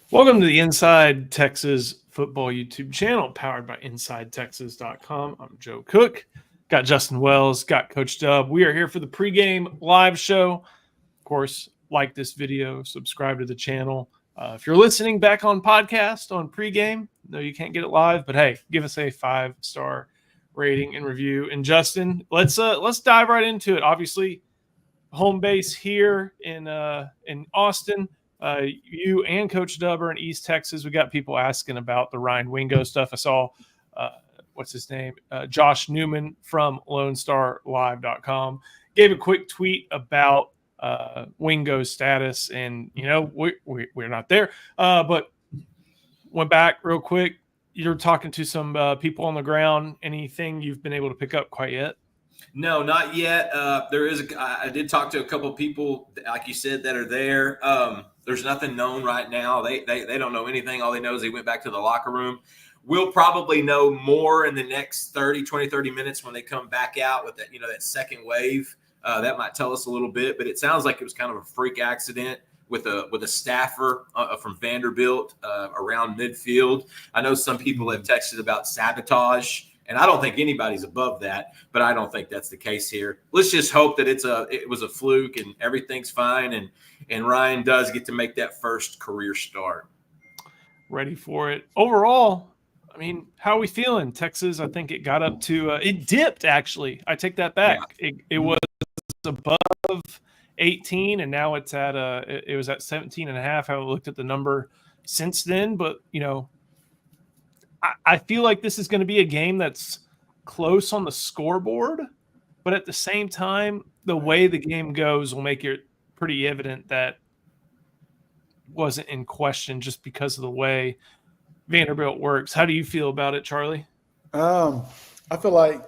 Welcome to the Inside Texas Football YouTube channel powered by InsideTexas.com. I'm Joe Cook. Got Justin Wells, got Coach Dub. We are here for the pregame live show. Of course, like this video, subscribe to the channel. If you're listening back on podcast on pregame, no, you can't get it live, but hey, give us a 5-star rating and review. And Justin, let's dive right into it. Obviously, home base here in Austin. You and Coach Dub are in East Texas. We got people asking about the Ryan Wingo stuff. I saw, what's his name? Josh Newman from LoneStarLive.com gave a quick tweet about Wingo's status, and we're not there. But went back real quick. You're talking to some people on the ground. Anything you've been able to pick up quite yet? No, not yet. I did talk to a couple of people, like you said, that are there. There's nothing known right now. They don't know anything. All they know is they went back to the locker room. We'll probably know more in the next 30 minutes when they come back out with that, that second wave. That might tell us a little bit, but it sounds like it was kind of a freak accident with a staffer from Vanderbilt around midfield. I know some people have texted about sabotage. And I don't think anybody's above that, but I don't think that's the case here. Let's just hope that it was a fluke and everything's fine, and Ryan does get to make that first career start. Ready for it. Overall, I mean, how are we feeling? Texas, I think it got up to it dipped, actually. I take that back. Yeah. It was above 18, and now it's at it was at 17 and a half. I haven't looked at the number since then, but I feel like this is going to be a game that's close on the scoreboard, but at the same time, the way the game goes will make it pretty evident that wasn't in question just because of the way Vanderbilt works. How do you feel about it, Charlie? I feel like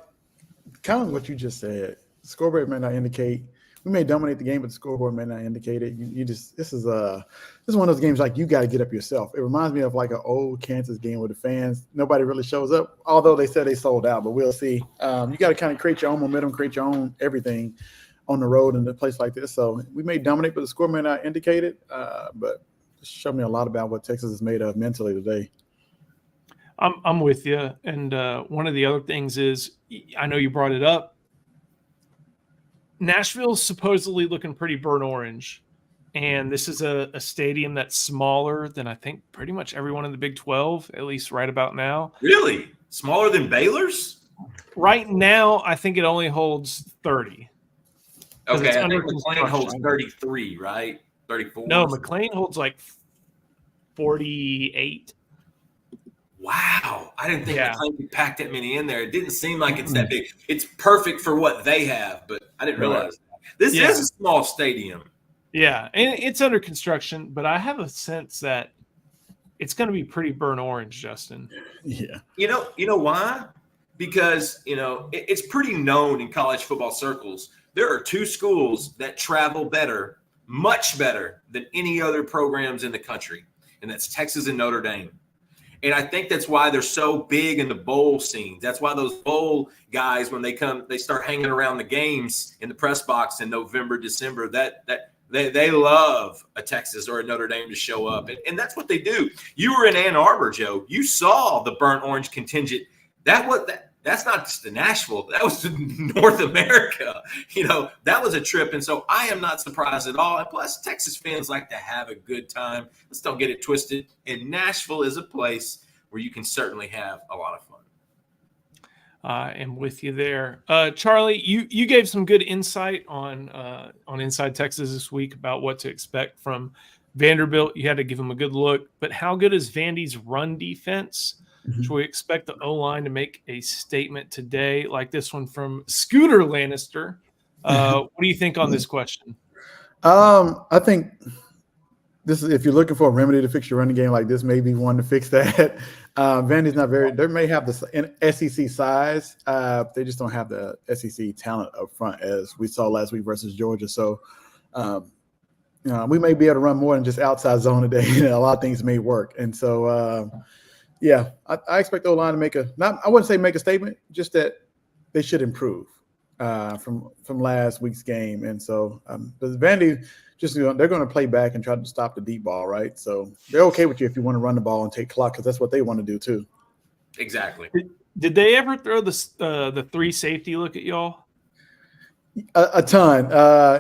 kind of what you just said. Scoreboard may not indicate. We may dominate the game, but the scoreboard may not indicate it. This is one of those games like you got to get up yourself. It reminds me of like an old Kansas game where the fans, nobody really shows up, although they said they sold out, but we'll see. You got to kind of create your own momentum, create your own everything on the road in a place like this. So we may dominate, but the score may not indicate it. But it showed me a lot about what Texas is made of mentally today. I'm with you. And one of the other things is, I know you brought it up, Nashville's supposedly looking pretty burnt orange, and this is a stadium that's smaller than I think pretty much everyone in the Big 12, at least right about now. Really? Smaller than Baylor's? Right now, I think it only holds 30. Okay, I think McLean holds 33, right? 34? No, McLean holds like 48. Wow. I didn't think McLean could pack that many in there. It didn't seem like it's that big. It's perfect for what they have, but I didn't realize that. This is a small stadium. Yeah, and it's under construction, but I have a sense that it's going to be pretty burnt orange, Justin. Yeah. You know why? Because, it's pretty known in college football circles. There are two schools that travel better, much better than any other programs in the country, and that's Texas and Notre Dame. And I think that's why they're so big in the bowl scenes. That's why those bowl guys, when they come, they start hanging around the games in the press box in November, December, that they love a Texas or a Notre Dame to show up. And that's what they do. You were in Ann Arbor, Joe. You saw the burnt orange contingent. That's not just the Nashville. That was North America. That was a trip. And so I am not surprised at all. And plus, Texas fans like to have a good time. Let's don't get it twisted. And Nashville is a place where you can certainly have a lot of fun. I am with you there. Charlie, you gave some good insight on Inside Texas this week about what to expect from Vanderbilt. You had to give them a good look. But how good is Vandy's run defense? Should we expect the O-line to make a statement today like this one from Scooter Lannister? What do you think on this question? I think this is, if you're looking for a remedy to fix your running game like this, maybe one to fix that. Vandy's not very – they may have the SEC size. They just don't have the SEC talent up front as we saw last week versus Georgia. So, we may be able to run more than just outside zone today. A lot of things may work. And so yeah, I expect the O-line to make I wouldn't say make a statement, just that they should improve from last week's game. And so Vandy just they're going to play back and try to stop the deep ball, right? So they're okay with you if you want to run the ball and take clock because that's what they want to do too. Exactly. Did they ever throw the 3 safety look at y'all? A ton.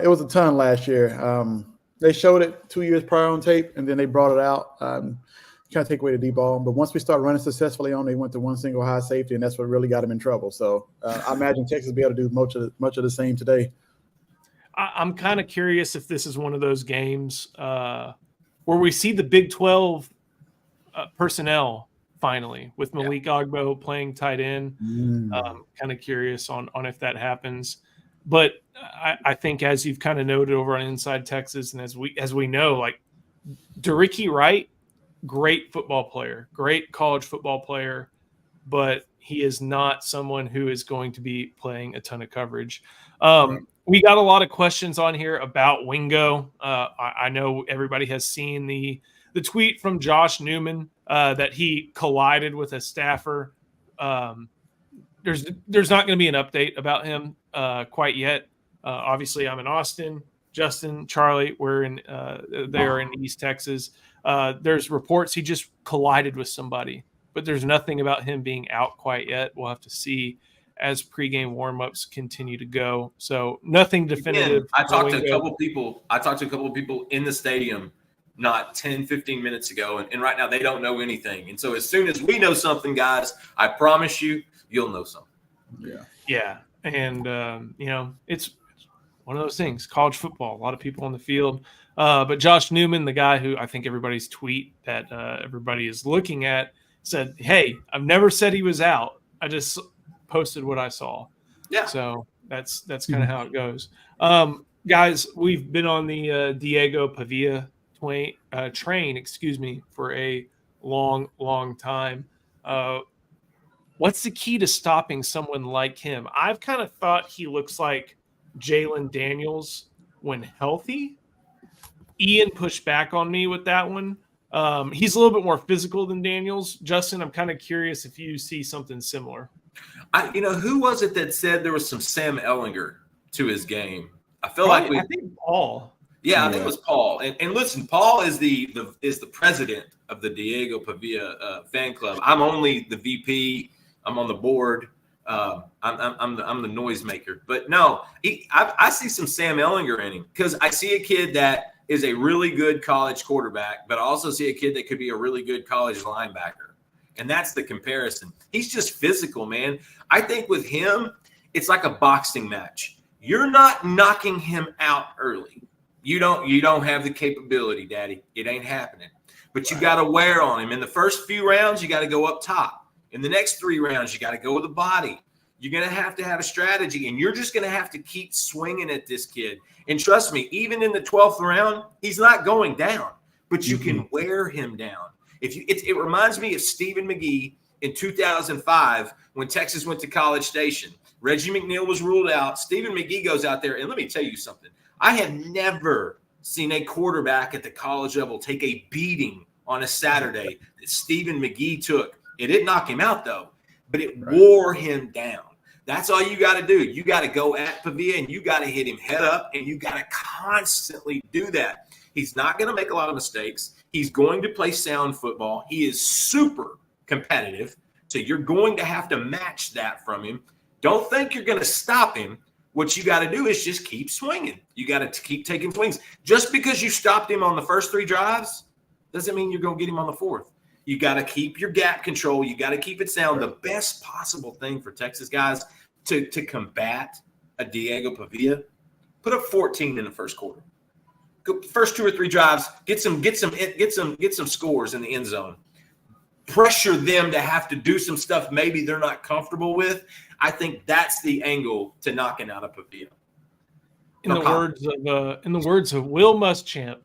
It was a ton last year. They showed it 2 years prior on tape, and then they brought it out. Kind of take away the deep ball. But once we start running successfully on, they went to one single high safety, and that's what really got them in trouble. So I imagine Texas will be able to do much of the same today. I'm kind of curious if this is one of those games where we see the Big 12 personnel finally with Malik Ogbo playing tight end. Kind of curious on if that happens. But I think, as you've kind of noted over on Inside Texas, and as we know, like Dericky Wright, great football player, great college football player, but he is not someone who is going to be playing a ton of coverage. We got a lot of questions on here about Wingo. I know everybody has seen the tweet from Josh Newman that he collided with a staffer. There's not going to be an update about him quite yet. Obviously, I'm in Austin. Justin, Charlie, they are in East Texas. There's reports he just collided with somebody, but there's nothing about him being out quite yet. We'll have to see as pregame warmups continue to go. So nothing definitive. Again, I talked to a couple of people in the stadium not 10, 15 minutes ago, and right now they don't know anything. And so as soon as we know something, guys, I promise you'll know something. Yeah. And, it's one of those things, college football, a lot of people on the field. But Josh Newman, the guy who I think everybody's tweet that everybody is looking at, said, hey, I've never said he was out. I just posted what I saw. Yeah. So that's kind of how it goes. Guys, we've been on the Diego Pavia train, for a long time. What's the key to stopping someone like him? I've kind of thought he looks like Jalen Daniels when healthy. Ian pushed back on me with that one. He's a little bit more physical than Daniels. Justin, I'm kind of curious if you see something similar. Who was it that said there was some Sam Ellinger to his game? I think Paul. Yeah, I think it was Paul. And listen, Paul is the president of the Diego Pavia fan club. I'm only the VP. I'm on the board. I'm the noisemaker. But no, I see some Sam Ellinger in him because I see a kid that is a really good college quarterback, but I also see a kid that could be a really good college linebacker. And that's the comparison. He's just physical, man. I think with him, it's like a boxing match. You're not knocking him out early. You don't have the capability, Daddy. It ain't happening. But you got to wear on him. In the first few rounds, you got to go up top. In the next 3 rounds, you got to go with the body. You're going to have a strategy, and you're just going to have to keep swinging at this kid. And trust me, even in the 12th round, he's not going down, but you can wear him down. It reminds me of Stephen McGee in 2005 when Texas went to College Station. Reggie McNeil was ruled out. Stephen McGee goes out there, and let me tell you something. I have never seen a quarterback at the college level take a beating on a Saturday that Stephen McGee took. It didn't knock him out, though, but it wore him down. That's all you got to do. You got to go at Pavia, and you got to hit him head up, and you got to constantly do that. He's not going to make a lot of mistakes. He's going to play sound football. He is super competitive, so you're going to have to match that from him. Don't think you're going to stop him. What you got to do is just keep swinging. You got to keep taking swings. Just because you stopped him on the first 3 drives doesn't mean you're going to get him on the 4th. You got to keep your gap control. You got to keep it sound. The best possible thing for Texas guys to combat a Diego Pavia, put up 14 in the first quarter. First 2 or 3 drives, get some scores in the end zone. Pressure them to have to do some stuff maybe they're not comfortable with. I think that's the angle to knocking out a Pavia. In the words of Will Muschamp,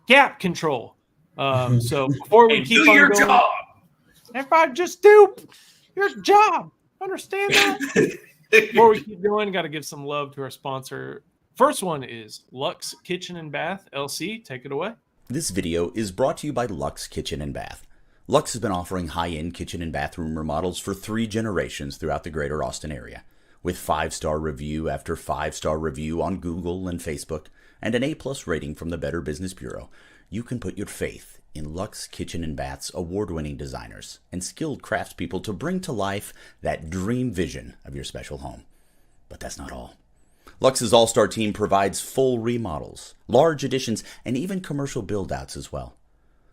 gap control. So before we keep do on your going, job. Everybody just do your job. Understand that? Before we keep going, got to give some love to our sponsor. First one is Luxe Kitchen and Bath. LC, take it away. This video is brought to you by Luxe Kitchen and Bath. Luxe has been offering high-end kitchen and bathroom remodels for 3 generations throughout the greater Austin area. With 5-star review after 5-star review on Google and Facebook, and an A+ rating from the Better Business Bureau, you can put your faith in Luxe Kitchen and Bath's award-winning designers and skilled craftspeople to bring to life that dream vision of your special home. But that's not all. Luxe's all-star team provides full remodels, large additions, and even commercial build-outs as well.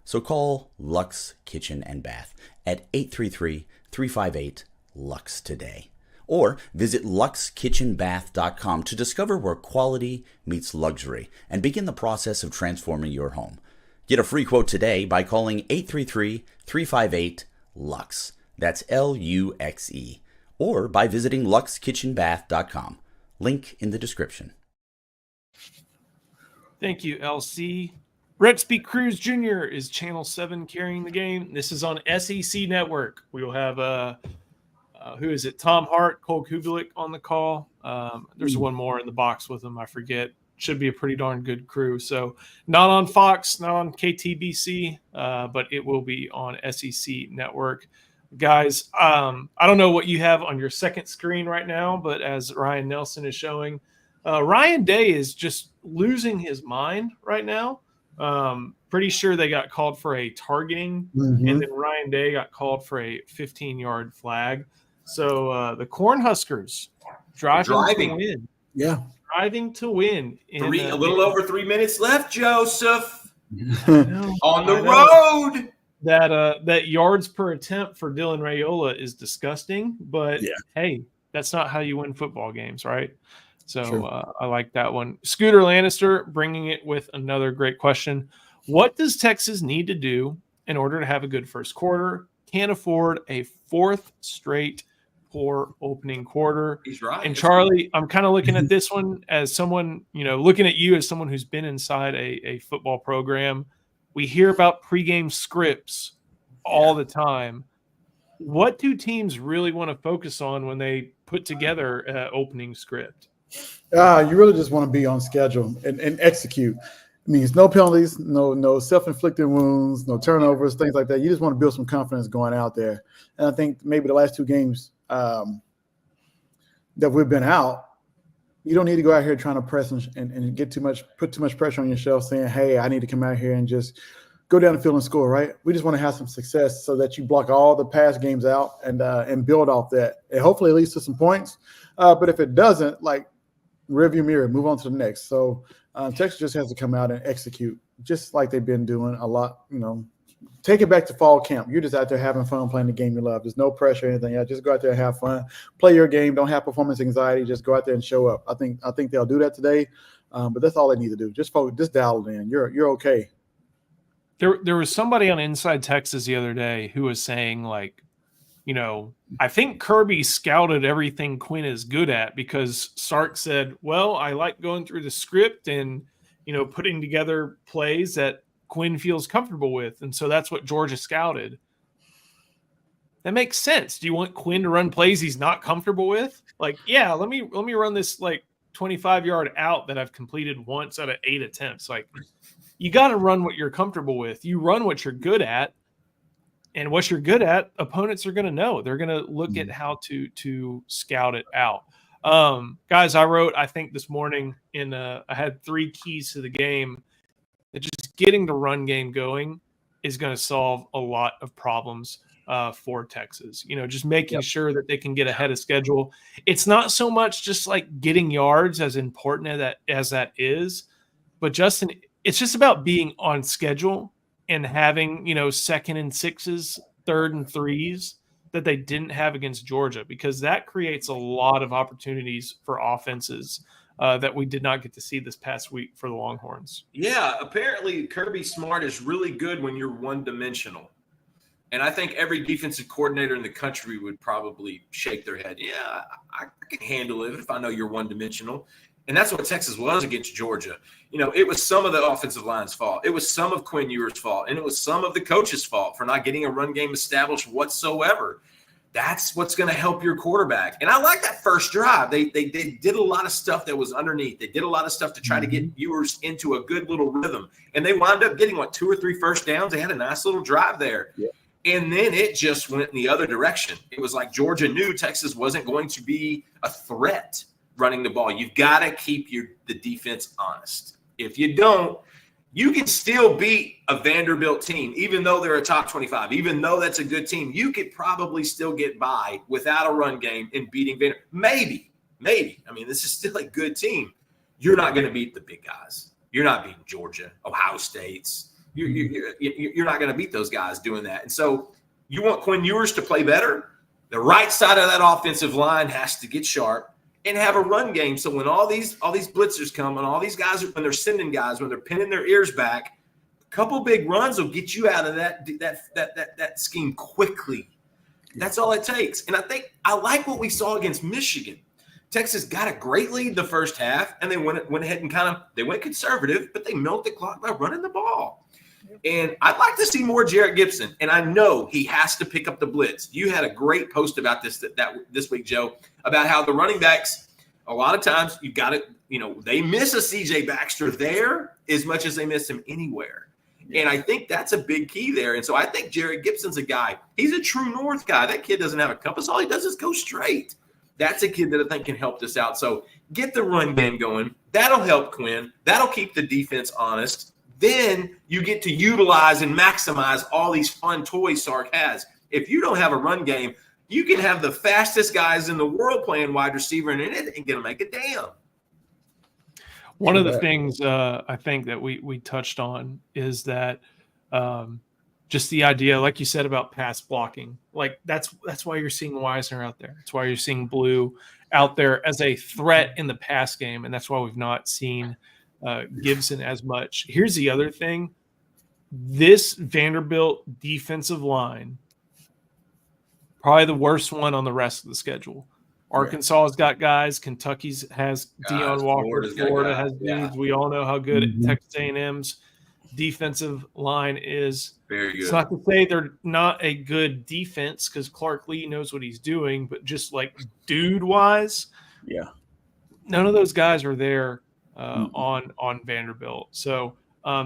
So call Luxe Kitchen and Bath at 833-358-LUXE today. Or visit luxekitchenbath.com to discover where quality meets luxury and begin the process of transforming your home. Get a free quote today by calling 833-358-LUXE. That's LUXE. Or by visiting luxekitchenbath.com. Link in the description. Thank you, LC. Rexby Cruz Jr. is Channel 7 carrying the game. This is on SEC Network. We will have who is it? Tom Hart, Cole Kubelik on the call. There's one more in the box with him. I forget. Should be a pretty darn good crew. So not on Fox, not on KTBC, but it will be on SEC Network. Guys, I don't know what you have on your second screen right now, but as Ryan Nelson is showing, Ryan Day is just losing his mind right now. Pretty sure they got called for a targeting, and then Ryan Day got called for a 15-yard flag. So the Cornhuskers driving to win. Yeah. Driving to win. A little over 3 minutes left, Joseph. On the road. That yards per attempt for Dylan Raiola is disgusting, but hey, that's not how you win football games, right? So I like that one. Scooter Lannister bringing it with another great question. What does Texas need to do in order to have a good first quarter? Can't afford a fourth straight poor opening quarter. He's right. And Charlie, I'm kind of looking at this one as someone, looking at you as someone who's been inside a football program. We hear about pregame scripts all the time. What do teams really want to focus on when they put together an opening script? You really just want to be on schedule and execute. It means no penalties, no self-inflicted wounds, no turnovers, things like that. You just want to build some confidence going out there. And I think maybe the last two games that we've been out, you don't need to go out here trying to press and put too much pressure on yourself saying, hey, I need to come out here and just go down the field and score, right? We just want to have some success so that you block all the past games out and build off that. And hopefully it leads to some points. But if it doesn't, rearview mirror, move on to the next. So Texas just has to come out and execute just like they've been doing a lot, Take it back to fall camp. You're just out there having fun playing the game you love. There's no pressure or anything. Just go out there and have fun. Play your game. Don't have performance anxiety. Just go out there and show up. I think they'll do that today, but that's all they need to do. Just dial it in. You're okay. There was somebody on Inside Texas the other day who was saying, I think Kirby scouted everything Quinn is good at because Sark said, well, I like going through the script and, putting together plays that Quinn feels comfortable with. And so that's what Georgia scouted. That makes sense. Do you want Quinn to run plays he's not comfortable with? Let me run this 25-yard out that I've completed once out of 8 attempts. You got to run what you're comfortable with. You run what you're good at. And what you're good at, opponents are going to know. They're going to look at how to scout it out. Guys, I wrote, I think this morning I had 3 keys to the game. That just getting the run game going is going to solve a lot of problems for Texas. Just making sure that they can get ahead of schedule. It's not so much just getting yards, as important as that is, but Justin, it's just about being on schedule and having, 2nd and 6s, 3rd and 3s that they didn't have against Georgia, because that creates a lot of opportunities for offenses that we did not get to see this past week for the Longhorns. Yeah, apparently Kirby Smart is really good when you're one-dimensional. And I think every defensive coordinator in the country would probably shake their head. Yeah, I can handle it if I know you're one-dimensional. And that's what Texas was against Georgia. It was some of the offensive line's fault. It was some of Quinn Ewers' fault. And it was some of the coach's fault for not getting a run game established whatsoever. That's what's going to help your quarterback. And I like that first drive. They did a lot of stuff that was underneath. They did a lot of stuff to try to get Ewers into a good little rhythm. And they wound up getting, 2 or 3 first downs. They had a nice little drive there. Yeah. And then it just went in the other direction. It was like Georgia knew Texas wasn't going to be a threat running the ball. You've got to keep the defense honest. If you don't, you can still beat a Vanderbilt team, even though they're a top 25, even though that's a good team. You could probably still get by without a run game and beating Vanderbilt. Maybe. I mean, this is still a good team. You're not going to beat the big guys. You're not beating Georgia, Ohio State's. You're not going to beat those guys doing that. And so you want Quinn Ewers to play better. The right side of that offensive line has to get sharp and have a run game. So when all these blitzers come and all these guys, when they're sending guys, when they're pinning their ears back, a couple big runs will get you out of that scheme quickly. That's all it takes. And I like what we saw against Michigan. Texas got a great lead the first half, and they went ahead and they went conservative, but they milked the clock by running the ball. And I'd like to see more Jarrett Gibson, and I know he has to pick up the blitz. You had a great post about this this week, Joe, about how the running backs, a lot of times you got to, they miss a CJ Baxter there as much as they miss him anywhere. And I think that's a big key there. And so I think Jarrett Gibson's a guy. He's a true north guy. That kid doesn't have a compass. All he does is go straight. That's a kid that I think can help this out. So get the run game going. That'll help Quinn. That'll keep the defense honest. Then you get to utilize and maximize all these fun toys Sark has. If you don't have a run game, you can have the fastest guys in the world playing wide receiver, and it ain't going to make a damn. One of the things I think that we touched on is that just the idea, like you said, about pass blocking. Like that's why you're seeing Weisner out there. That's why you're seeing Blue out there as a threat in the pass game, and that's why we've not seen Gibson as much. Here's the other thing. This Vanderbilt defensive line, probably the worst one on the rest of the schedule. Arkansas has got guys. Kentucky's has Deion Walker. Florida has dudes. We all know how good Texas A&M's defensive line is. Very good. It's not to say they're not a good defense because Clark Lee knows what he's doing, but just like dude-wise, none of those guys are there on Vanderbilt. So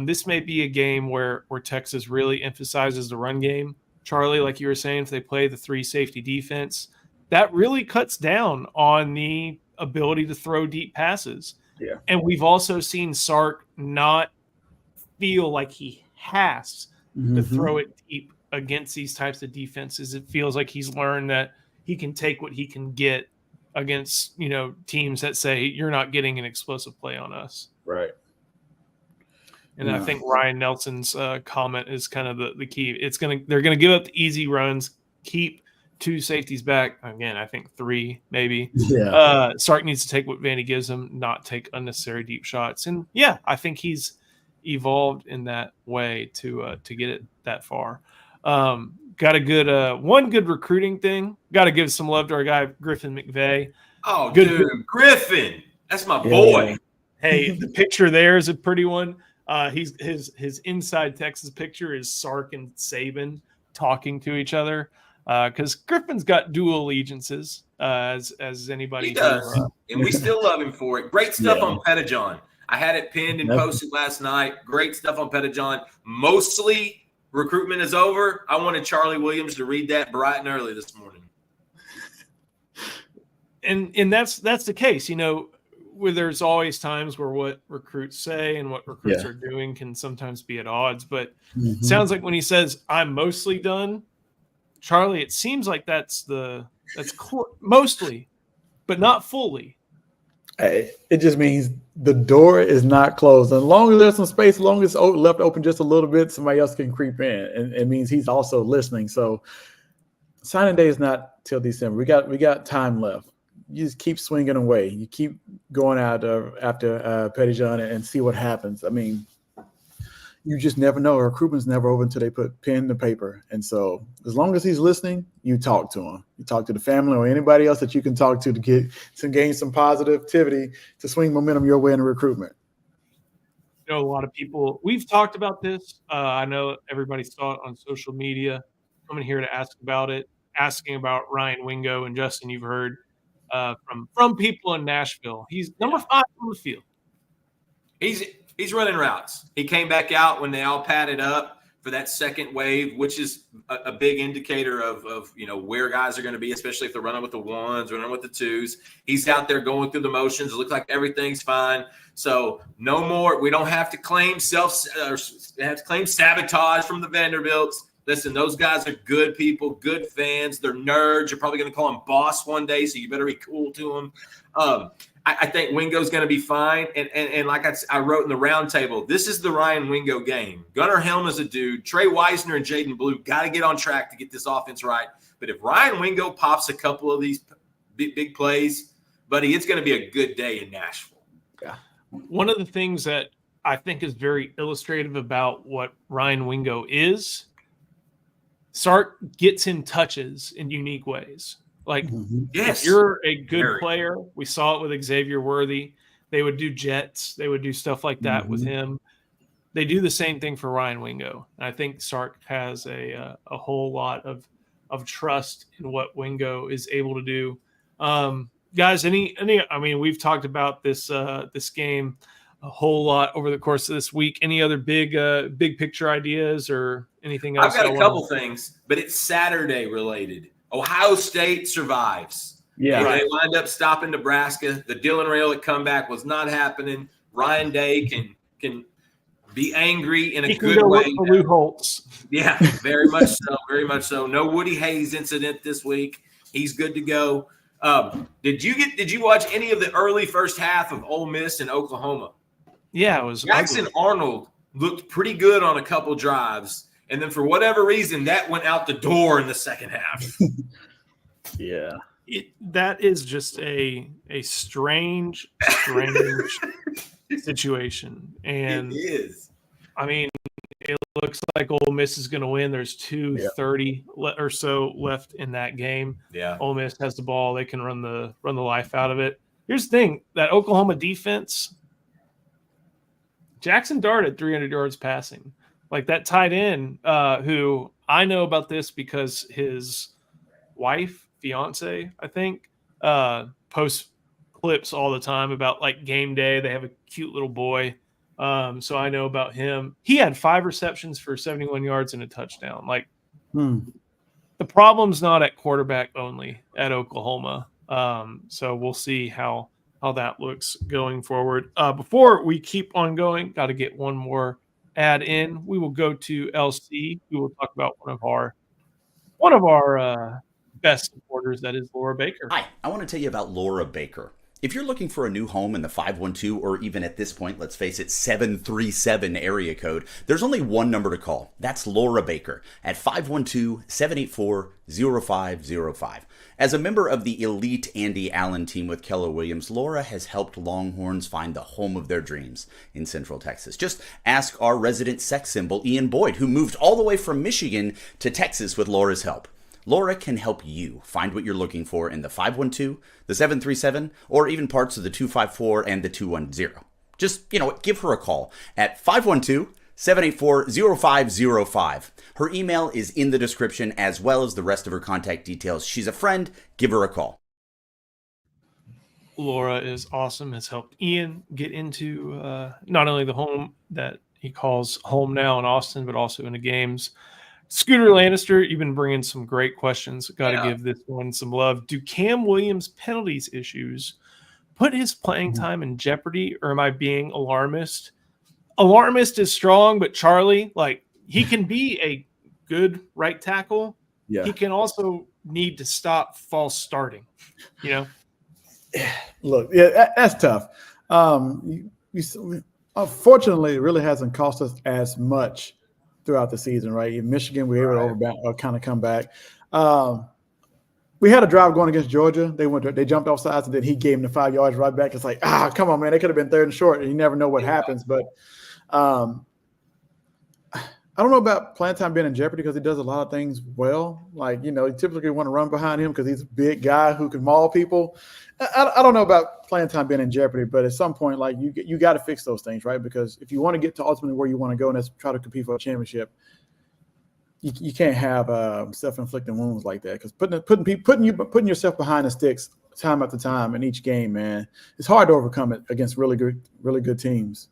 this may be a game where Texas really emphasizes the run game. Charlie, like you were saying, if they play the 3 safety defense, that really cuts down on the ability to throw deep passes. Yeah. And we've also seen Sark not feel like he has to throw it deep against these types of defenses. It feels like he's learned that he can take what he can get against, teams that say you're not getting an explosive play on us. Right. And I think Ryan Nelson's comment is kind of the key. They're going to give up the easy runs, keep 2 safeties back. Again, I think 3 maybe. Yeah. Sark needs to take what Vandy gives him, not take unnecessary deep shots. And I think he's evolved in that way to get it that far. Got a good one good recruiting thing. Got to give some love to our guy Griffin McVeigh. Oh, dude, Griffin, that's my boy. Hey, the picture there is a pretty one. His inside Texas picture is Sark and Saban talking to each other because Griffin's got dual allegiances as anybody. He does, and we still love him for it. Great stuff on Petajon. I had it pinned and posted last night. Great stuff on Petajon. Mostly recruitment is over. I wanted Charlie Williams to read that bright and early this morning. And that's the case, where there's always times where what recruits say and what recruits are doing can sometimes be at odds. But it sounds like when he says I'm mostly done, Charlie, it seems like that's mostly, but not fully. It just means the door is not closed. As long as there's some space, as long as it's left open just a little bit, somebody else can creep in. And it means he's also listening. So signing day is not till December. We got time left. You just keep swinging away. You keep going out after Pettijohn and see what happens. I mean, you just never know. Recruitment's never over until they put pen to paper. And so as long as he's listening, you talk to him. You talk to the family or anybody else that you can talk to gain some positivity to swing momentum your way in recruitment. A lot of people, we've talked about this. I know everybody saw it on social media. Coming here to ask about it, asking about Ryan Wingo. And Justin, you've heard from people in Nashville. He's number 5 on the field. He's running routes. He came back out when they all padded up for that second wave, which is a big indicator of where guys are going to be, especially if they're running with the ones, running with the twos. He's out there going through the motions. It looks like everything's fine. So no more. We don't have to claim sabotage from the Vanderbilts. Listen, those guys are good people, good fans. They're nerds. You're probably going to call him boss one day, so you better be cool to them. I think Wingo's going to be fine. And like I wrote in the roundtable, this is the Ryan Wingo game. Gunnar Helm is a dude. Trey Wisner and Jaden Blue got to get on track to get this offense right. But if Ryan Wingo pops a couple of these big plays, buddy, it's going to be a good day in Nashville. Yeah. One of the things that I think is very illustrative about what Ryan Wingo is, Sark gets in touches in unique ways. Like, yes, if you're a good player, we saw it with Xavier Worthy. They would do jets. They would do stuff like that with him. They do the same thing for Ryan Wingo. And I think Sark has a whole lot of trust in what Wingo is able to do. Guys, I mean, we've talked about this game a whole lot over the course of this week. Any other big picture ideas or anything else? I've got a couple things, but it's Saturday related. Ohio State survives. Yeah. They lined up stopping Nebraska. The Dylan Raylett comeback was not happening. Ryan Day can be angry in a good way. Lou Holtz. Yeah, very much so. Very much so. No Woody Hayes incident this week. He's good to go. Did you watch any of the early first half of Ole Miss and Oklahoma? Yeah, it was Jackson ugly. Arnold looked pretty good on a couple drives. And then for whatever reason, that went out the door in the second half. Yeah. That is just a strange situation. And it is. I mean, it looks like Ole Miss is going to win. There's 2:30 or so left in that game. Yeah. Ole Miss has the ball. They can run the life out of it. Here's the thing. That Oklahoma defense, Jackson darted 300 yards passing. Like that tight end, who I know about this because his fiance, I think, posts clips all the time about like game day. They have a cute little boy. So I know about him. He had 5 receptions for 71 yards and a touchdown. Like the problem's not at quarterback only at Oklahoma. So we'll see how that looks going forward. Before we keep on going, got to get one more ad in. We will go to LC. We will talk about one of our best supporters, that is Laura Baker. Hi, I want to tell you about Laura Baker. If you're looking for a new home in the 512 or even at this point, let's face it, 737 area code, there's only one number to call. That's Laura Baker at 512-784-0505. As a member of the elite Andy Allen team with Keller Williams, Laura has helped Longhorns find the home of their dreams in Central Texas. Just ask our resident sex symbol, Ian Boyd, who moved all the way from Michigan to Texas with Laura's help. Laura can help you find what you're looking for in the 512, the 737, or even parts of the 254 and the 210. Just, give her a call at 512-784-0505. Her email is in the description as well as the rest of her contact details. She's a friend. Give her a call. Laura is awesome, has helped Ian get into not only the home that he calls home now in Austin, but also into games. Scooter Lannister, you've been bringing some great questions. Got to give this one some love. Do Cam Williams' penalties issues put his playing time in jeopardy, or am I being alarmist? Alarmist is strong, but Charlie, he can be a good right tackle. Yeah. He can also need to stop false starting, Look, that's tough. Unfortunately, it really hasn't cost us as much throughout the season, right? In Michigan, we were able to kind of come back. We had a drive going against Georgia. They jumped off sides, and then he gave him the 5 yards right back. It's like, come on, man. They could have been 3rd and short, and you never know what happens. But I don't know about playing time being in jeopardy because he does a lot of things well. You typically want to run behind him because he's a big guy who can maul people. I don't know about playing time being in jeopardy, but at some point, you got to fix those things, right? Because if you want to get to ultimately where you want to go, and that's try to compete for a championship, you can't have self-inflicting wounds like that. Because putting yourself behind the sticks time after time in each game, man, it's hard to overcome it against really good teams.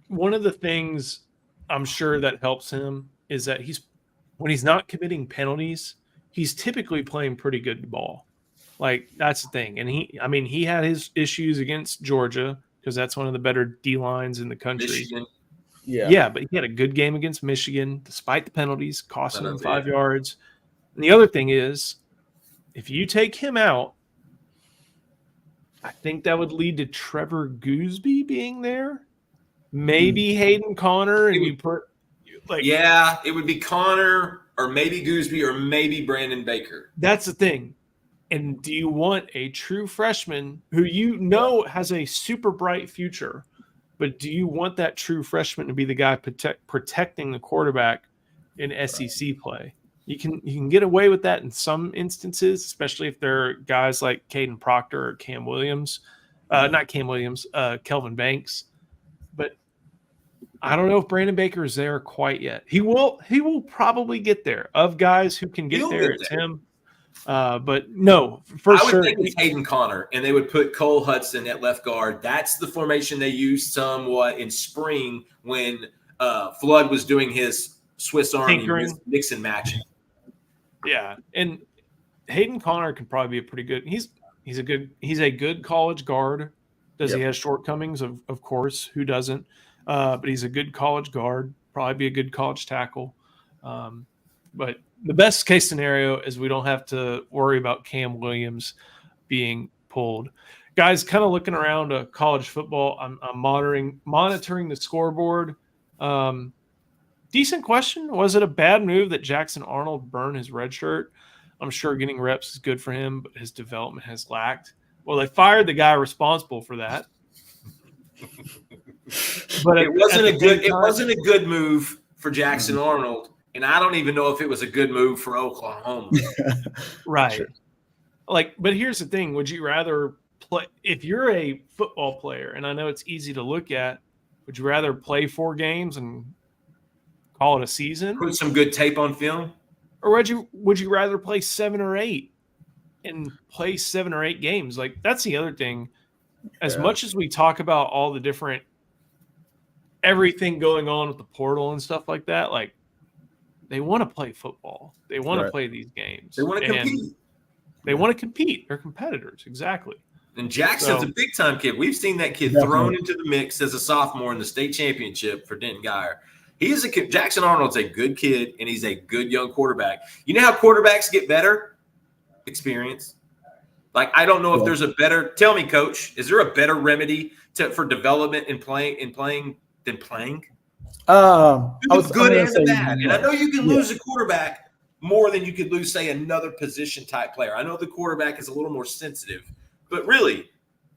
One of the things I'm sure that helps him is that when he's not committing penalties, he's typically playing pretty good ball. Like, that's the thing. And he had his issues against Georgia because that's one of the better D lines in the country. Michigan. Yeah, but he had a good game against Michigan despite the penalties, costing him 5 yards. And the other thing is, if you take him out, I think that would lead to Trevor Gooseby being there. Maybe Hayden Connor, and you put it would be Connor or maybe Gooseby or maybe Brandon Baker. That's the thing. And do you want a true freshman who has a super bright future, but do you want that true freshman to be the guy protecting the quarterback in SEC play? You can get away with that in some instances, especially if they're guys like Caden Proctor or Cam Williams. Not Cam Williams, Kelvin Banks. But I don't know if Brandon Baker is there quite yet. He will probably get there. Of guys who can get there, it's him. But no, for sure. I would think it's Hayden Connor, and they would put Cole Hudson at left guard. That's the formation they used somewhat in spring when Flood was doing his Swiss Army mix and matching. Yeah, and Hayden Connor can probably be a pretty good. He's a good college guard. Does he have shortcomings? Of course, who doesn't? But he's a good college guard. Probably be a good college tackle. But the best case scenario is we don't have to worry about Cam Williams being pulled. Guys, kind of looking around college football, I'm monitoring the scoreboard. Decent question. Was it a bad move that Jackson Arnold burned his red shirt? I'm sure getting reps is good for him, but his development has lacked. Well, they fired the guy responsible for that. But it wasn't a good move for Jackson Arnold, and I don't even know if it was a good move for Oklahoma. Right. Sure. But here's the thing. Would you rather play – if you're a football player, and I know it's easy to look at, would you rather play 4 games and call it a season? Put some good tape on film? Or would you rather play 7 or 8 and play 7 or 8 games? Like, that's the other thing. As much as we talk about all the different – everything going on with the portal and stuff like that, like, they want to play football. They want to play these games. They want to compete. They want to compete. They're competitors. Exactly. And Jackson's a big-time kid. We've seen that kid thrown into the mix as a sophomore in the state championship for Denton Guyer. He's a kid. Jackson Arnold's a good kid, and he's a good young quarterback. You know how quarterbacks get better? Experience. Like, I don't know if there's a better – tell me, Coach, is there a better remedy for development in playing than playing? I was good and the bad. And I know you can lose a quarterback more than you could lose, say, another position-type player. I know the quarterback is a little more sensitive. But really,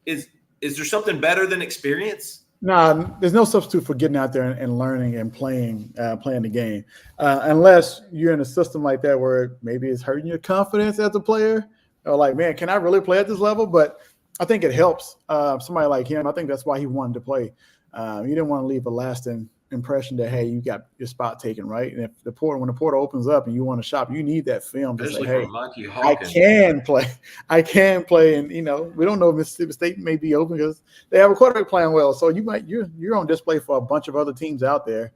is there something better than experience? No, there's no substitute for getting out there and learning and playing the game. Unless you're in a system like that where maybe it's hurting your confidence as a player. Or like, man, can I really play at this level? But I think it helps somebody like him. I think that's why he wanted to play. He didn't want to leave a lasting impression that, hey, you got your spot taken, right? And if when the portal opens up and you want to shop, you need that film to say, hey, I can play. And, you know, we don't know if Mississippi State may be open because they have a quarterback playing well. So you're on display for a bunch of other teams out there.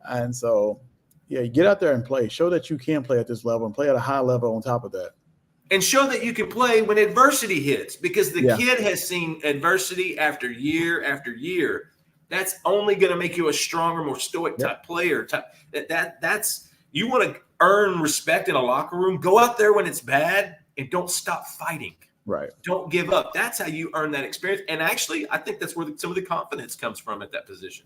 And so, yeah, you get out there and play. Show that you can play at this level and play at a high level on top of that. And show that you can play when adversity hits, because the kid has seen adversity after year after year. That's only going to make you a stronger, more stoic type player. That's you want to earn respect in a locker room. Go out there when it's bad and don't stop fighting. Right. Don't give up. That's how you earn that experience. And actually, I think that's where some of the confidence comes from at that position.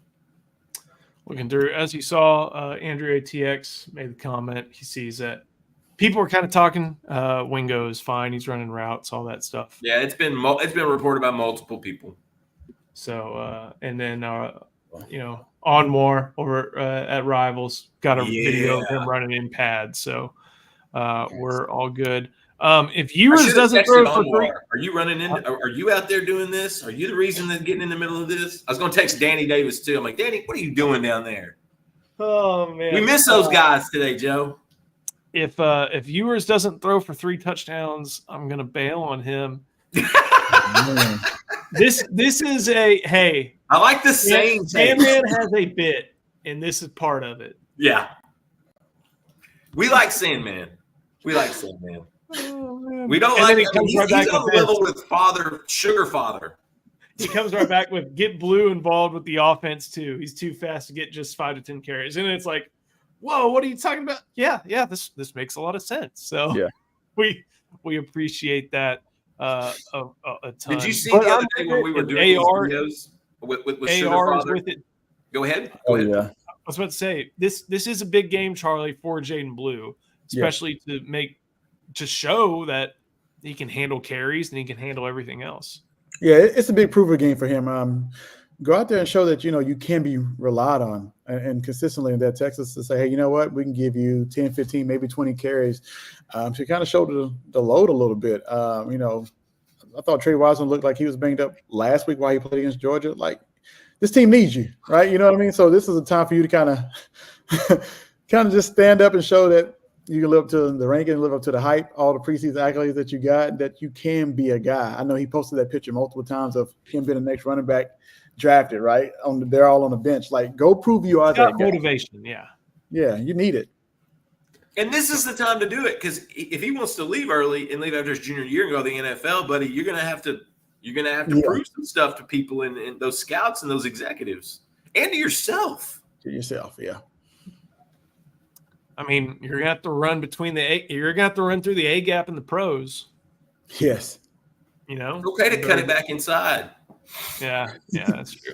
Looking through, as you saw, Andrew ATX made the comment. He sees that people are kind of talking. Wingo is fine. He's running routes, all that stuff. Yeah, it's been reported by multiple people. So, and then, you know, Onmore over at Rivals got a video of him running in pads. So we're all good. If Ewers doesn't throw for 3, are you running in? Are you out there doing this? Are you the reason that getting in the middle of this? I was going to text Danny Davis too. I'm like, Danny, what are you doing down there? Oh man, we miss those guys today, Joe. If Ewers doesn't throw for 3 touchdowns, I'm going to bail on him. This is a hey. I like the saying. Sandman has a bit. and this is part of it. Yeah. We like Sandman. We like Sandman. Oh, man. We don't And like then him. he comes right He's back on with the level this. with Father, Sugar Father. He comes right back with get Blue involved with the offense too. He's too fast to get just 5 to 10 carries. And it's like, whoa, what are you talking about? Yeah, this makes a lot of sense. So Yeah. we appreciate that a ton. Did you see But the other I'm day with when we it, were and doing AR, these videos with Sugar AR is Father? with it. Go ahead. Oh, Go ahead. yeah. I was about to say this is a big game, Charlie, for Jaden Blue, especially to show that he can handle carries and he can handle everything else. Yeah, it's a big proof game for him. Go out there and show that, you can be relied on and consistently in that Texas to say, hey, you know what, we can give you 10, 15, maybe 20 carries. To kind of show the load a little bit. I thought Trey Wiseman looked like he was banged up last week while he played against Georgia. Like, this team needs you, right? You know what I mean? So this is a time for you to kind of just stand up and show that you can live up to the ranking, live up to the hype, all the preseason accolades that you got, that you can be a guy. I know he posted that picture multiple times of him being the next running back drafted, right? They're all on the bench. Like, go prove you are that guy. Motivation, yeah. Yeah, you need it. And this is the time to do it, because if he wants to leave early and leave after his junior year and go to the NFL, buddy, you're gonna have to prove some stuff to people and those scouts and those executives and to yourself. To yourself, yeah. I mean, you're gonna have to run through the A gap in the pros. Yes. It's okay to cut it back inside. Yeah, that's true.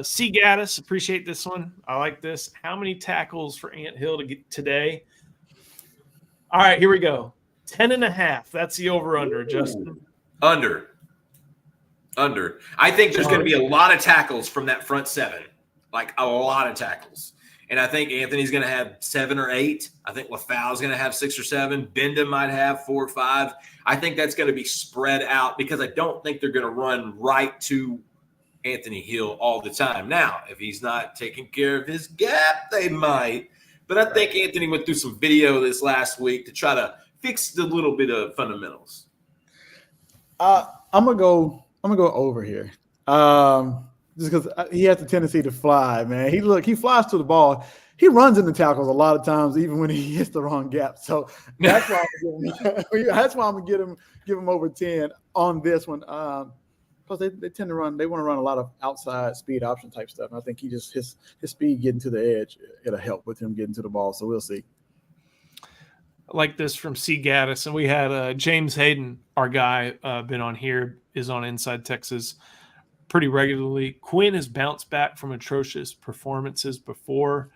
C. Gaddis, appreciate this one. I like this. How many tackles for Ant Hill to get today? All right, here we go. 10.5. That's the over-under, Justin. Under. I think there's going to be a lot of tackles from that front seven, like a lot of tackles. And I think Anthony's going to have 7 or 8. I think LaFau's going to have 6 or 7. Benda might have 4 or 5. I think that's going to be spread out because I don't think they're going to run right to Anthony Hill all the time. Now, if he's not taking care of his gap, they might. But I think Anthony went through some video this last week to try to fix the little bit of fundamentals. I'm gonna go over here. Just because he has the tendency to fly, man. He flies to the ball. He runs into tackles a lot of times, even when he hits the wrong gap. So that's why I'm gonna give him over 10 on this one. Because they tend to run. They want to run a lot of outside speed option type stuff. And I think his speed getting to the edge, it'll help with him getting to the ball. So we'll see. I like this from C. Gaddis, and we had James Hayden, our guy, been on here, is on Inside Texas pretty regularly. Quinn has bounced back from atrocious performances before,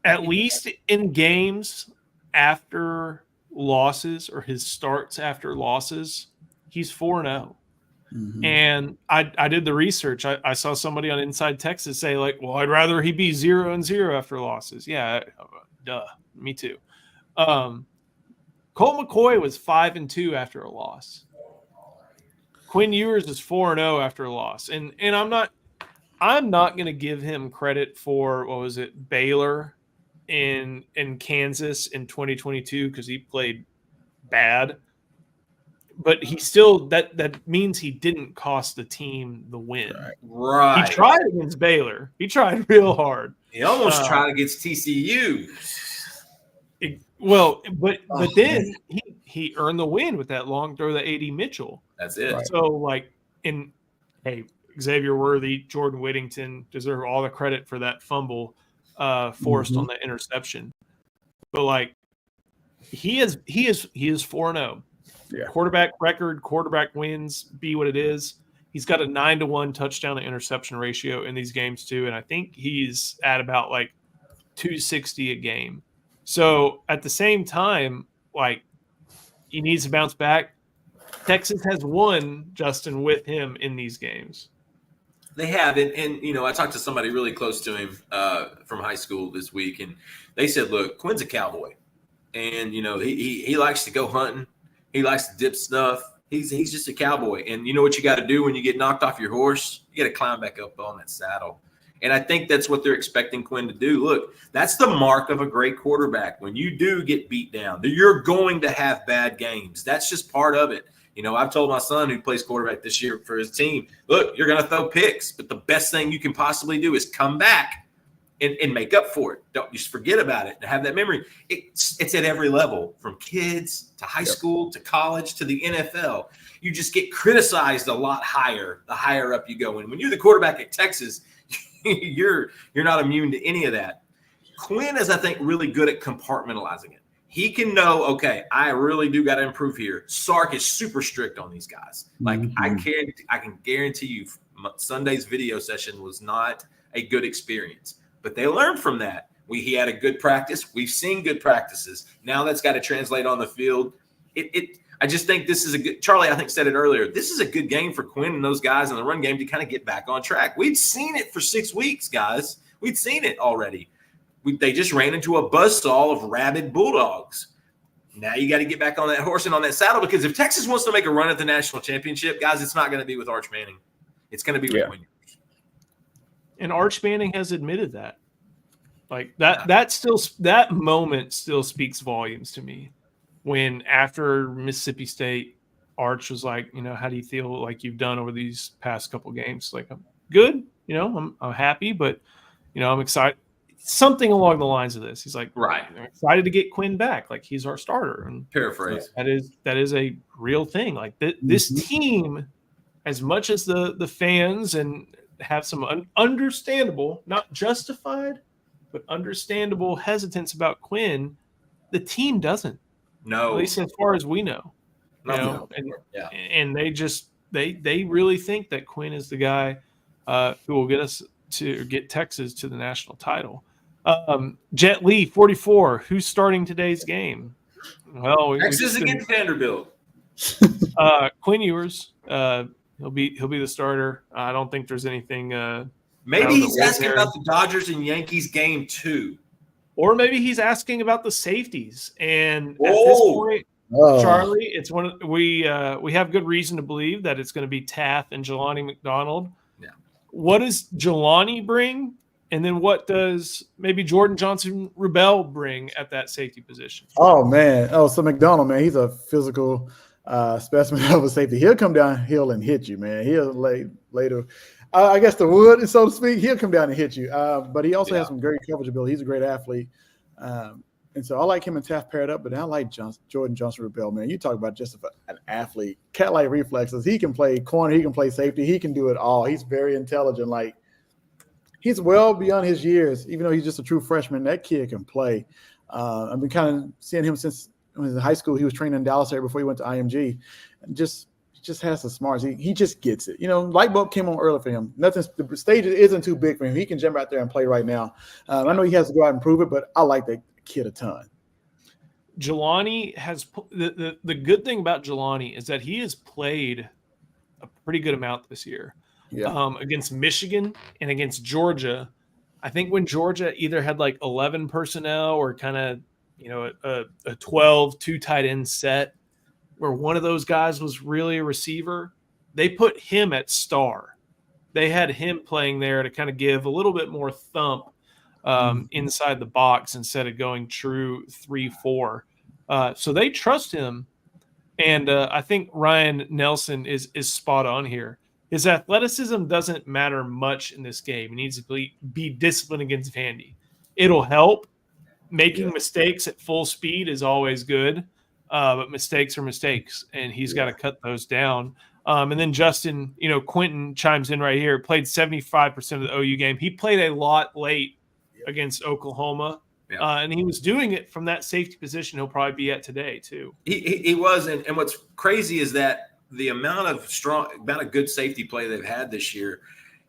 at least in games after losses or his starts after losses. He's 4-0. Mm-hmm. And I did the research. I saw somebody on Inside Texas say, like, well, I'd rather he be 0-0 after losses. Yeah, duh, me too. Colt McCoy was 5-2 after a loss. Quinn Ewers is 4-0 after a loss. And I'm not going to give him credit for, what was it, Baylor in Kansas in 2022 because he played bad. But he still that means he didn't cost the team the win. Right. He tried against Baylor. He tried real hard. He almost tried against TCU. But then he earned the win with that long throw to A.D. Mitchell. That's it. Right. So Xavier Worthy, Jordan Whittington deserve all the credit for that fumble forced on the interception. But he is 4-0. Yeah. Quarterback record, quarterback wins, be what it is. He's got a 9-1 touchdown to interception ratio in these games too, and I think he's at about 260 a game. So at the same time, he needs to bounce back. Texas has won, Justin, with him in these games. They have, and I talked to somebody really close to him from high school this week, and they said, "Look, Quinn's a cowboy, and he likes to go hunting." He likes to dip stuff. He's just a cowboy. And you know what you got to do when you get knocked off your horse? You got to climb back up on that saddle. And I think that's what they're expecting Quinn to do. Look, that's the mark of a great quarterback. When you do get beat down, you're going to have bad games. That's just part of it. I've told my son who plays quarterback this year for his team, look, you're going to throw picks, but the best thing you can possibly do is come back and make up for it. Don't just forget about it and have that memory. It's at every level, from kids to high school to college to the NFL. You just get criticized a lot higher the higher up you go. And when you're the quarterback at Texas, you're not immune to any of that. Quinn is, I think, really good at compartmentalizing it. He can know, okay, I really do got to improve here. Sark is super strict on these guys. Like I can guarantee you Sunday's video session was not a good experience. But they learned from that. He had a good practice. We've seen good practices. Now that's got to translate on the field. I just think this is a good – Charlie, I think, said it earlier. This is a good game for Quinn and those guys in the run game to kind of get back on track. We'd seen it for 6 weeks, guys. We'd seen it already. They just ran into a buzzsaw of rabid Bulldogs. Now you got to get back on that horse and on that saddle, because if Texas wants to make a run at the national championship, guys, it's not going to be with Arch Manning. It's going to be with Quinn. And Arch Manning has admitted that. Like that moment still speaks volumes to me. When after Mississippi State, Arch was like, how do you feel like you've done over these past couple games? Like, I'm good, I'm happy, but I'm excited. Something along the lines of this. He's like, right, I'm excited to get Quinn back. Like, he's our starter. And paraphrase. That is a real thing. Like this team, as much as the fans and have some understandable, not justified, but understandable hesitance about Quinn, the team doesn't. No, at least as far as we know. And they really think that Quinn is the guy who will get Texas to the national title. Jet Lee, 44. Who's starting today's game? Well, Texas against Vanderbilt. Quinn Ewers. He'll be the starter. I don't think there's anything. Maybe he's asking about the Dodgers and Yankees game 2. Or maybe he's asking about the safeties. And at this point, Charlie, it's we have good reason to believe that it's going to be Taff and Jelani McDonald. Yeah. What does Jelani bring? And then what does maybe Jordan Johnson-Rubel bring at that safety position? Oh, man. So McDonald, man, he's a physical specimen of a safety. He'll come downhill and hit you, man. He'll later. I guess the wood, so to speak, he'll come down and hit you. But he also has some great coverage ability. He's a great athlete. And so I like him and Taft paired up, but I like Jordan Johnson-Rubel, man. You talk about just an athlete, cat-like reflexes. He can play corner. He can play safety. He can do it all. He's very intelligent. Like, he's well beyond his years, even though he's just a true freshman. That kid can play. I've been kind of seeing him since he was in high school. He was training in Dallas area before he went to IMG. And just has the smarts. He just gets it. Light bulb came on early for him. The stage isn't too big for him. He can jump out there and play right now. I know he has to go out and prove it, but I like that kid a ton. Jelani has the good thing about Jelani is that he has played a pretty good amount this year. Yeah. Against Michigan and against Georgia. I think when Georgia either had like 11 personnel or kind of a 12 two tight end set where one of those guys was really a receiver, they put him at star. They had him playing there to kind of give a little bit more thump inside the box instead of going true 3-4. So they trust him. And I think Ryan Nelson is spot on here. His athleticism doesn't matter much in this game. He needs to be disciplined against Vandy. It'll help. Making mistakes at full speed is always good, but mistakes are mistakes, and he's got to cut those down. And then Justin, Quentin chimes in right here, played 75% of the OU game. He played a lot late against Oklahoma, and he was doing it from that safety position he'll probably be at today too. He was, and what's crazy is that the amount of good safety play they've had this year,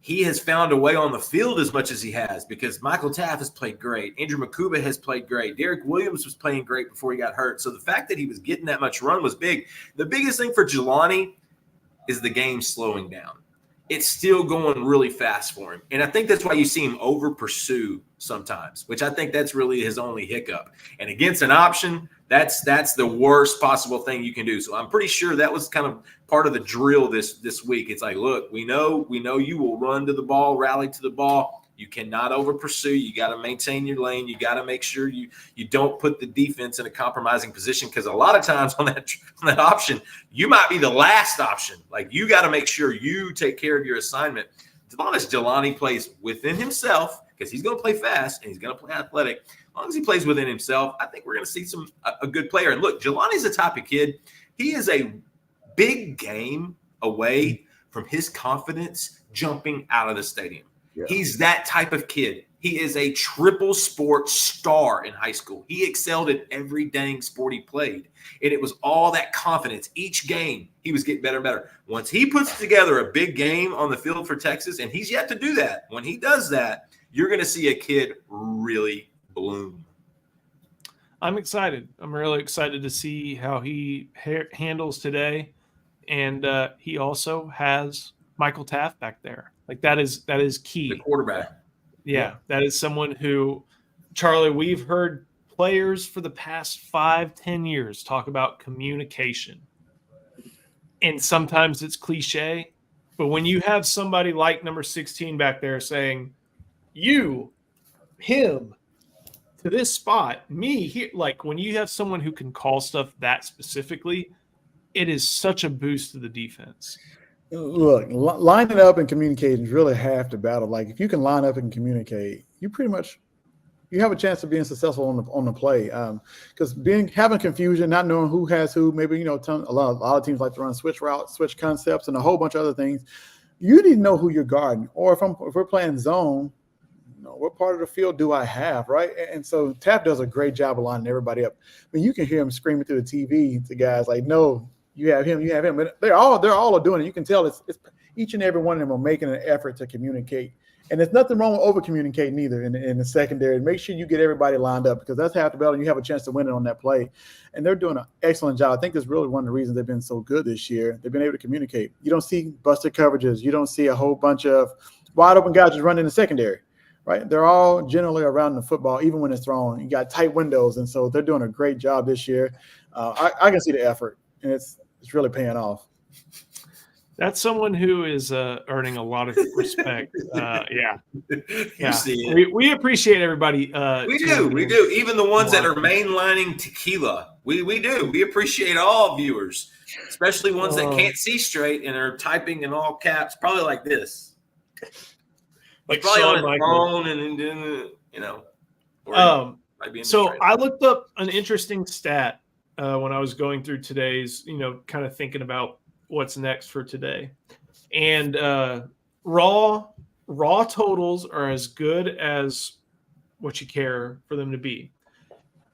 he has found a way on the field as much as he has, because Michael Taft has played great. Andrew Makuba has played great. Derek Williams was playing great before he got hurt. So the fact that he was getting that much run was big. The biggest thing for Jelani is the game slowing down. It's still going really fast for him. And I think that's why you see him over pursue sometimes, which I think that's really his only hiccup. And against an option, that's the worst possible thing you can do. So I'm pretty sure that was kind of part of the drill this week. It's like, look, we know you will run to the ball, rally to the ball. You cannot over pursue. You got to maintain your lane. You got to make sure you don't put the defense in a compromising position, because a lot of times on that option, you might be the last option. Like, you got to make sure you take care of your assignment. as long as Jelani plays within himself, because he's going to play fast and he's going to play athletic, as long as he plays within himself, I think we're going to see a good player. And look, Jelani's the type of kid, he is a big game away from his confidence jumping out of the stadium. Yeah. He's that type of kid. He is a triple sport star in high school. He excelled at every dang sport he played. And it was all that confidence. Each game, he was getting better and better. Once he puts together a big game on the field for Texas, and he's yet to do that, when he does that, you're going to see a kid really bloom. I'm excited. I'm really excited to see how he handles today. And he also has Michael Taft back there. Like that is key. The quarterback. Yeah, that is someone who, Charlie, we've heard players for the past 5-10 years talk about communication. And sometimes it's cliche, but when you have somebody like number 16 back there saying, you, him, to this spot, me here, like when you have someone who can call stuff that specifically, it is such a boost to the defense. Look, lining up and communicating is really half the battle. Like if you can line up and communicate, you have a chance of being successful on the play. Because having confusion, not knowing who has who, maybe a lot of teams like to run switch routes, switch concepts, and a whole bunch of other things. You need to know who you're guarding, or if we're playing zone, what part of the field do I have, right? And so Taft does a great job of lining everybody up. I mean, you can hear him screaming through the TV to guys like, no. You have him. But they're all doing it. You can tell it's each and every one of them are making an effort to communicate. And there's nothing wrong with over communicating either in the secondary. Make sure you get everybody lined up because that's half the battle and you have a chance to win it on that play. And they're doing an excellent job. I think that's really one of the reasons they've been so good this year. They've been able to communicate. You don't see busted coverages. You don't see a whole bunch of wide open guys just running in the secondary, right? They're all generally around the football, even when it's thrown. You got tight windows. And so they're doing a great job this year. I can see the effort, and it's really paying off. That's someone who is earning a lot of respect. Yeah. See it. We appreciate everybody. We do. Even the ones that are mainlining tequila. We do. We appreciate all viewers, especially ones that can't see straight and are typing in all caps, probably like this. Like probably on his phone and So I looked up an interesting stat when I was going through today's, kind of thinking about what's next for today. And raw totals are as good as what you care for them to be.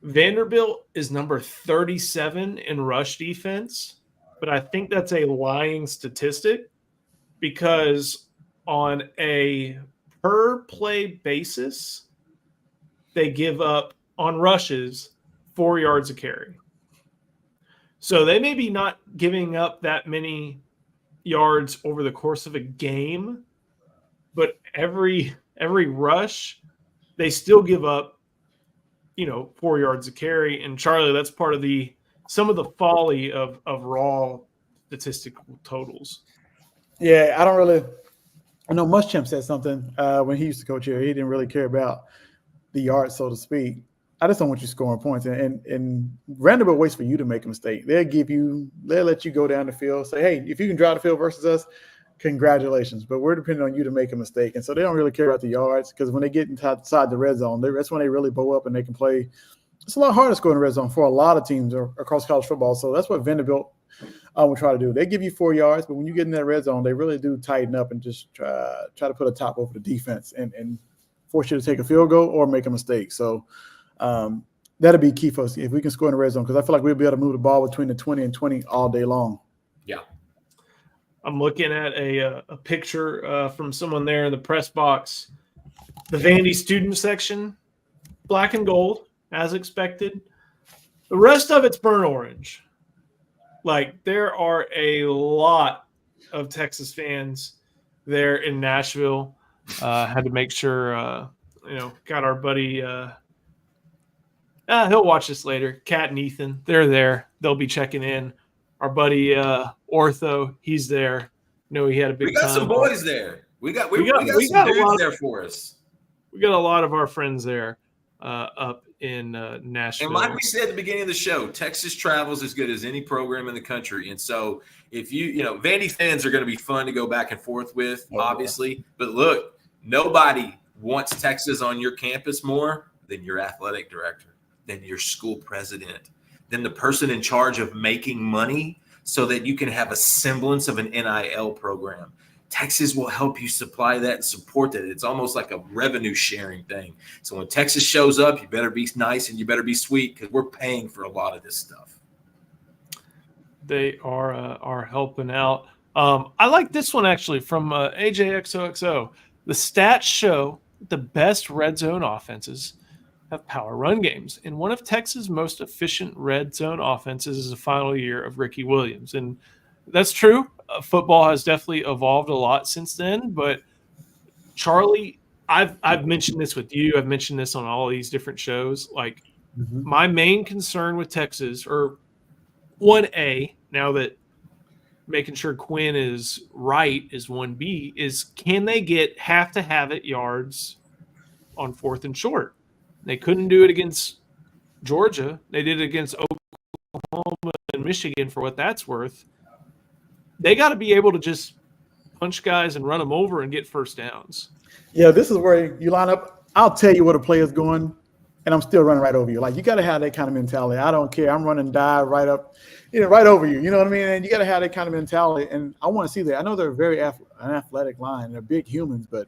Vanderbilt is number 37 in rush defense, but I think that's a lying statistic because on a per play basis, they give up on rushes 4 yards a carry. So they may be not giving up that many yards over the course of a game, but every rush, they still give up, 4 yards a carry. And Charlie, that's part of some of the folly of raw statistical totals. Yeah, I know Muschamp said something when he used to coach here. He didn't really care about the yards, so to speak. I just don't want you scoring points. And Vanderbilt waits for you to make a mistake. They'll let you go down the field, say, hey, if you can drive the field versus us, congratulations. But we're depending on you to make a mistake. And so they don't really care about the yards because when they get inside the red zone, that's when they really bow up and they can play. It's a lot harder to score in the red zone for a lot of teams across college football. So that's what Vanderbilt will try to do. They give you 4 yards, but when you get in that red zone, they really do tighten up and just try to put a top over the defense and force you to take a field goal or make a mistake. So that'll be key for us if we can score in the red zone because I feel like we'll be able to move the ball between the 20 and 20 all day long. Yeah. I'm looking at a picture from someone there in the press box. The Vandy student section, black and gold, as expected. The rest of it's burnt orange. Like, there are a lot of Texas fans there in Nashville. Had to make sure, got our buddy he'll watch this later. Kat and Ethan, they're there. They'll be checking in. Our buddy Ortho, he's there. He had a big. We got time. some boys there. We got some dudes there for us. We got a lot of our friends there up in Nashville. And like we said at the beginning of the show, Texas travels as good as any program in the country. And so if Vandy fans are going to be fun to go back and forth with, obviously. But look, nobody wants Texas on your campus more than your athletic director, than your school president, than the person in charge of making money so that you can have a semblance of an NIL program. Texas will help you supply that and support that. It's almost like a revenue sharing thing. So when Texas shows up, you better be nice and you better be sweet because we're paying for a lot of this stuff. They are helping out. I like this one actually from AJXOXO. The stats show the best red zone offenses have power run games, and one of Texas' most efficient red zone offenses is the final year of Ricky Williams, and that's true. Football has definitely evolved a lot since then, but Charlie, I've mentioned this with you. I've mentioned this on all these different shows. Like my main concern with Texas, or 1A, now that making sure Quinn is right is 1B, is can they have to have it yards on 4th and short? They couldn't do it against Georgia. They did it against Oklahoma and Michigan for what that's worth. They got to be able to just punch guys and run them over and get first downs. Yeah, this is where you line up. I'll tell you where the play is going, and I'm still running right over you. Like, you got to have that kind of mentality. I don't care. I'm running dive right up, right over you. You know what I mean? And you got to have that kind of mentality. And I want to see that. I know they're very an athletic line. They're big humans, but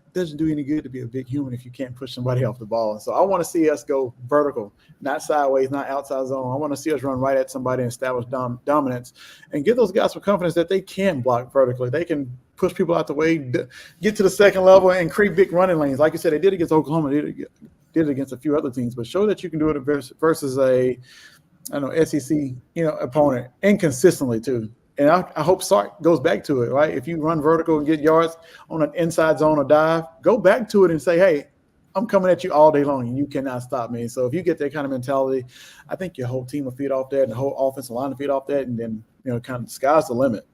it doesn't do any good to be a big human if you can't push somebody off the ball. And so I want to see us go vertical, not sideways, not outside zone. I want to see us run right at somebody and establish dominance and give those guys some confidence that they can block vertically. They can push people out the way, get to the second level, and create big running lanes. Like you said, they did it against Oklahoma. They did it against a few other teams. But show that you can do it versus a SEC opponent, and consistently too. And I hope Sark goes back to it, right? If you run vertical and get yards on an inside zone or dive, go back to it and say, hey, I'm coming at you all day long and you cannot stop me. So if you get that kind of mentality, I think your whole team will feed off that and the whole offensive line will feed off that. And then, kind of the sky's the limit.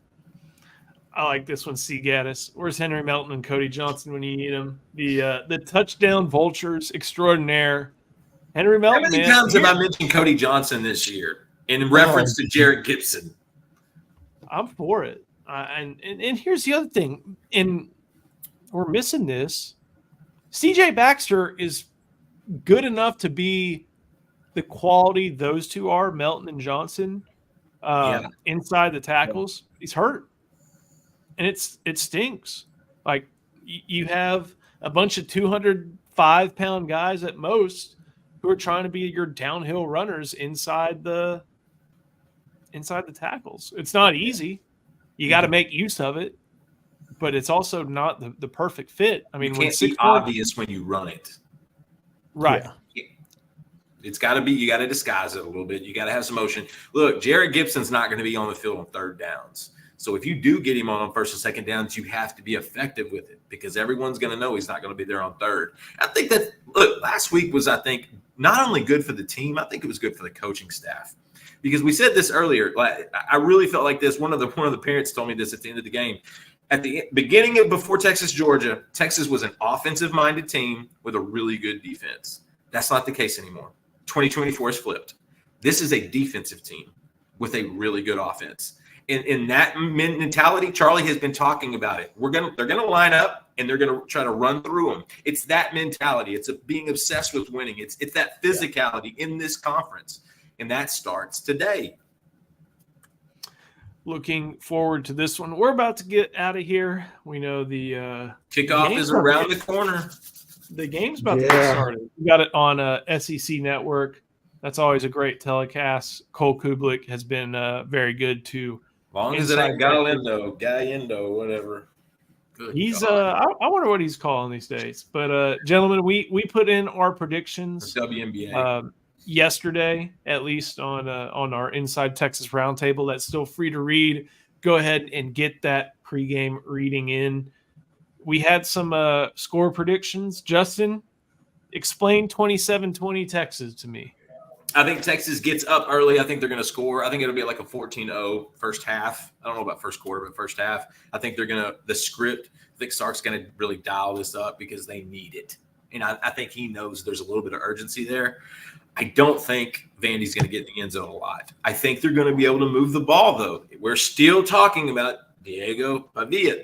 I like this one, C. Gaddis. Where's Henry Melton and Cody Johnson when you need them? The touchdown vultures extraordinaire. Henry Melton. How many times have I mentioned Cody Johnson this year in reference to Jarrett Gibson? I'm for it. And here's the other thing, and we're missing this. CJ Baxter is good enough to be the quality those two are, Melton and Johnson, inside the tackles. Yeah. He's hurt, and it stinks. Like you have a bunch of 205-pound guys at most who are trying to be your downhill runners inside the tackles. It's not easy. You got to make use of it, but it's also not the perfect fit. I mean, it can't be obvious when you run it. Right. Yeah. It's got to be, you got to disguise it a little bit. You got to have some motion. Look, Jarrett Gibson's not going to be on the field on 3rd downs. So if you do get him on 1st and 2nd downs, you have to be effective with it because everyone's going to know he's not going to be there on 3rd. I think that, look, last week was, I think, not only good for the team, I think it was good for the coaching staff. Because we said this earlier, like, I really felt like this. One of the parents told me this at the end of the game. At the beginning of before Texas, Georgia, Texas was an offensive-minded team with a really good defense. That's not the case anymore. 2024 is flipped. This is a defensive team with a really good offense. In that mentality, Charlie has been talking about it. They're gonna line up and they're gonna try to run through them. It's that mentality. It's being obsessed with winning. It's that physicality in this conference. And that starts today. Looking forward to this one. We're about to get out of here. We know the kickoff is around the corner. The game's about to get started. We got it on SEC Network. That's always a great telecast. Cole Kublik has been very good to. Long as it ain't Gallindo, whatever. Good he's I wonder what he's calling these days. But gentlemen, we put in our predictions. WNBA. Yesterday, at least on our Inside Texas Roundtable. That's still free to read. Go ahead and get that pregame reading in. We had some score predictions. Justin, explain 27-20 Texas to me. I think Texas gets up early. I think they're going to score. I think it'll be like a 14-0 first half. I don't know about first quarter, but first half. I think the script, I think Sark's going to really dial this up because they need it. and I think he knows there's a little bit of urgency there. I don't think Vandy's going to get in the end zone a lot. I think they're going to be able to move the ball, though. We're still talking about Diego Pavia.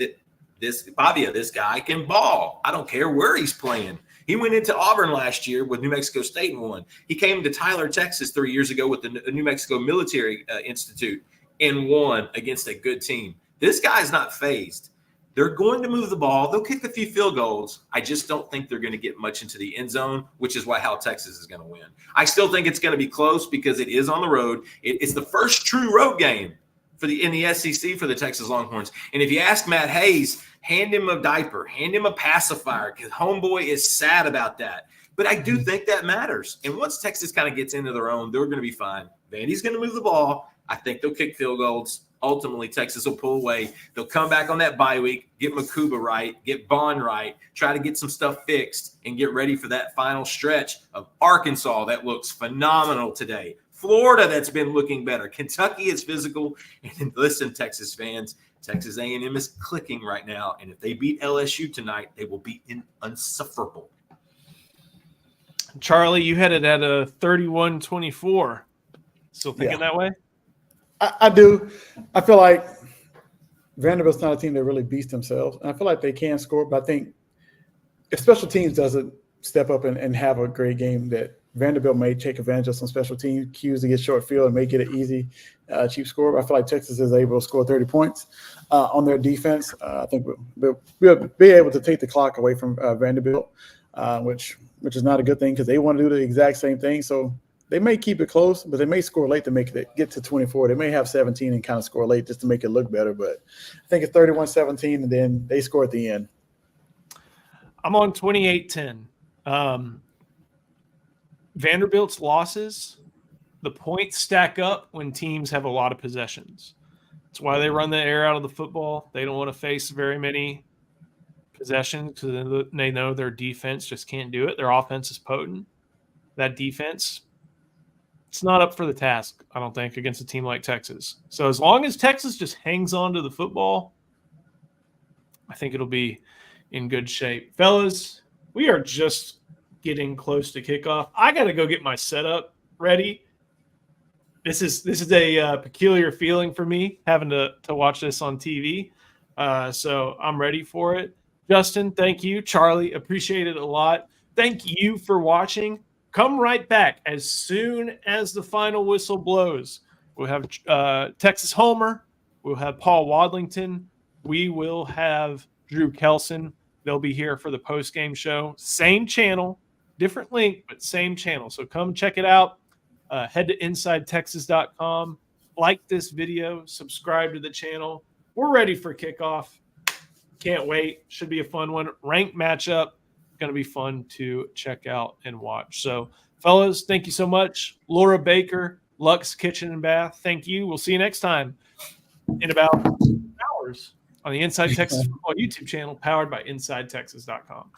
This guy can ball. I don't care where he's playing. He went into Auburn last year with New Mexico State and won. He came to Tyler, Texas 3 years ago with the New Mexico Military Institute and won against a good team. This guy's not phased. They're going to move the ball. They'll kick a few field goals. I just don't think they're going to get much into the end zone, which is how Texas is going to win. I still think it's going to be close because it is on the road. It's the first true road game in the SEC for the Texas Longhorns. And if you ask Matt Hayes, hand him a diaper, hand him a pacifier, because homeboy is sad about that. But I do think that matters. And once Texas kind of gets into their own, they're going to be fine. Vandy's going to move the ball. I think they'll kick field goals. Ultimately, Texas will pull away. They'll come back on that bye week, get Makuba right, get Bond right, try to get some stuff fixed, and get ready for that final stretch of Arkansas that looks phenomenal today. Florida that's been looking better. Kentucky is physical. And listen, Texas fans, Texas A&M is clicking right now. And if they beat LSU tonight, they will be insufferable. Charlie, you had it at a 31-24. Still thinking that way? I do. I feel like Vanderbilt's not a team that really beats themselves. And I feel like they can score, but I think if special teams doesn't step up and have a great game, that Vanderbilt may take advantage of some special team cues to get short field and may get an easy, cheap score. But I feel like Texas is able to score 30 points on their defense. I think we'll be able to take the clock away from Vanderbilt, which is not a good thing because they want to do the exact same thing. So they may keep it close, but they may score late to make it get to 24. They may have 17 and kind of score late just to make it look better. But I think it's 31-17, and then they score at the end. I'm on 28-10. Vanderbilt's losses, the points stack up when teams have a lot of possessions. That's why they run the air out of the football. They don't want to face very many possessions because they know their defense just can't do it. Their offense is potent. That defense, it's not up for the task, I don't think, against a team like Texas. So as long as Texas just hangs on to the football, I think it'll be in good shape. Fellas, we are just getting close to kickoff. I got to go get my setup ready. This is a peculiar feeling for me having to watch this on TV. So I'm ready for it. Justin, thank you. Charlie, appreciate it a lot. Thank you for watching. Come right back as soon as the final whistle blows. We'll have Texas Homer. We'll have Paul Wadlington. We will have Drew Kelson. They'll be here for the post-game show. Same channel, different link, but same channel. So come check it out. Head to InsideTexas.com. Like this video. Subscribe to the channel. We're ready for kickoff. Can't wait. Should be a fun one. Ranked matchup. Going to be fun to check out and watch. So, fellas, thank you so much. Laura Baker, Luxe Kitchen and Bath, thank you. We'll see you next time in about 2 hours on the Inside Texas Football YouTube channel powered by InsideTexas.com.